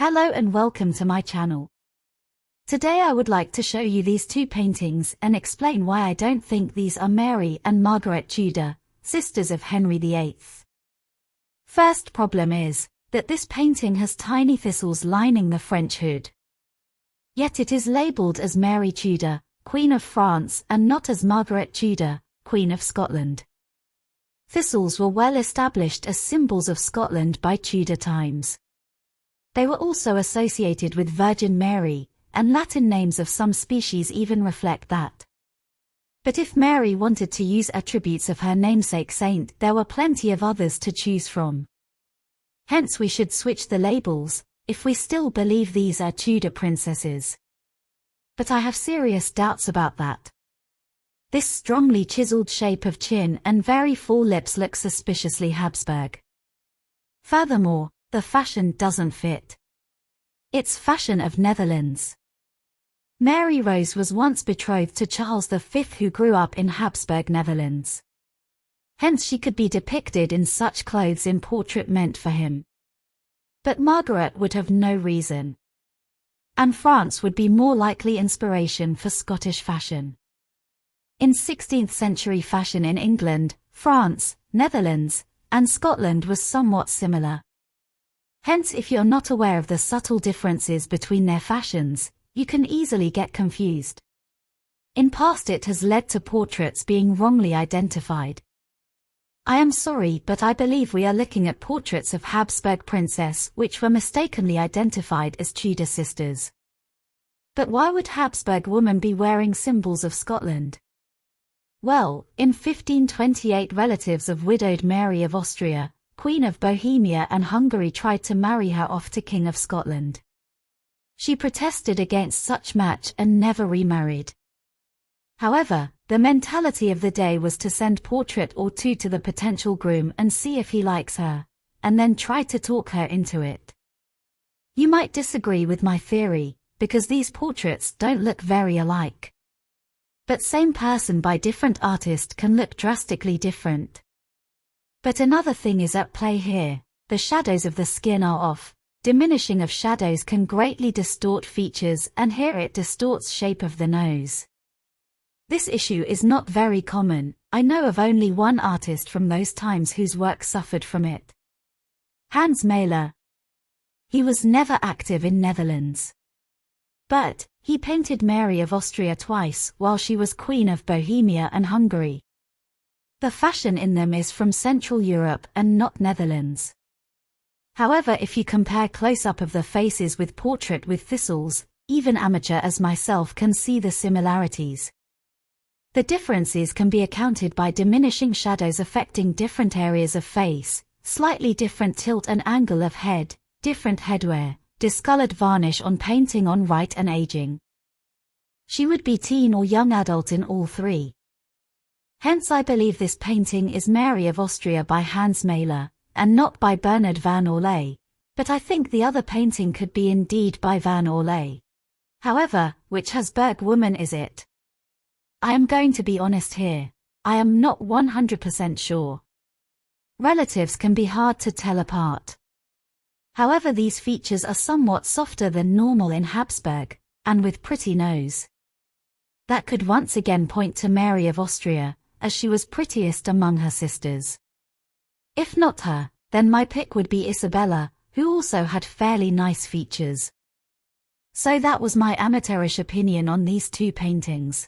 Hello and welcome to my channel. Today I would like to show you these two paintings and explain why I don't think these are Mary and Margaret Tudor, sisters of Henry VIII. First problem is that this painting has tiny thistles lining the French hood. Yet it is labelled as Mary Tudor, Queen of France, and not as Margaret Tudor, Queen of Scotland. Thistles were well established as symbols of Scotland by Tudor times. They were also associated with Virgin Mary, and Latin names of some species even reflect that. But if Mary wanted to use attributes of her namesake saint, there were plenty of others to choose from. Hence we should switch the labels, if we still believe these are Tudor princesses. But I have serious doubts about that. This strongly chiseled shape of chin and very full lips look suspiciously Habsburg. Furthermore, the fashion doesn't fit. It's fashion of Netherlands. Mary Rose was once betrothed to Charles V, who grew up in Habsburg, Netherlands. Hence she could be depicted in such clothes in portrait meant for him. But Margaret would have no reason. And France would be more likely inspiration for Scottish fashion. In 16th century fashion in England, France, Netherlands, and Scotland was somewhat similar. Hence if you're not aware of the subtle differences between their fashions, you can easily get confused. In past it has led to portraits being wrongly identified. I am sorry, but I believe we are looking at portraits of Habsburg princess which were mistakenly identified as Tudor sisters. But why would Habsburg women be wearing symbols of Scotland? Well, in 1528 relatives of widowed Mary of Austria, Queen of Bohemia and Hungary, tried to marry her off to King of Scotland. She protested against such match and never remarried. However, the mentality of the day was to send portrait or two to the potential groom and see if he likes her, and then try to talk her into it. You might disagree with my theory, because these portraits don't look very alike. But same person by different artist can look drastically different. But another thing is at play here. The shadows of the skin are off. Diminishing of shadows can greatly distort features, and here it distorts shape of the nose. This issue is not very common. I know of only one artist from those times whose work suffered from it. Hans Mahler. He was never active in Netherlands. But he painted Mary of Austria twice while she was Queen of Bohemia and Hungary. The fashion in them is from Central Europe and not Netherlands. However, if you compare close-up of the faces with portrait with thistles, even amateur as myself can see the similarities. The differences can be accounted by diminishing shadows affecting different areas of face, slightly different tilt and angle of head, different headwear, discolored varnish on painting on right, and aging. She would be teen or young adult in all three. Hence I believe this painting is Mary of Austria by Hans Mahler, and not by Bernard van Orlay, but I think the other painting could be indeed by van Orlay. However, which Habsburg woman is it? I am going to be honest here. I am not 100% sure. Relatives can be hard to tell apart. However, these features are somewhat softer than normal in Habsburg, and with pretty nose. That could once again point to Mary of Austria, as she was prettiest among her sisters. If not her, then my pick would be Isabella, who also had fairly nice features. So that was my amateurish opinion on these two paintings.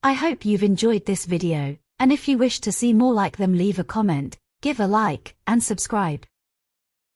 I hope you've enjoyed this video, and if you wish to see more like them, leave a comment, give a like, and subscribe.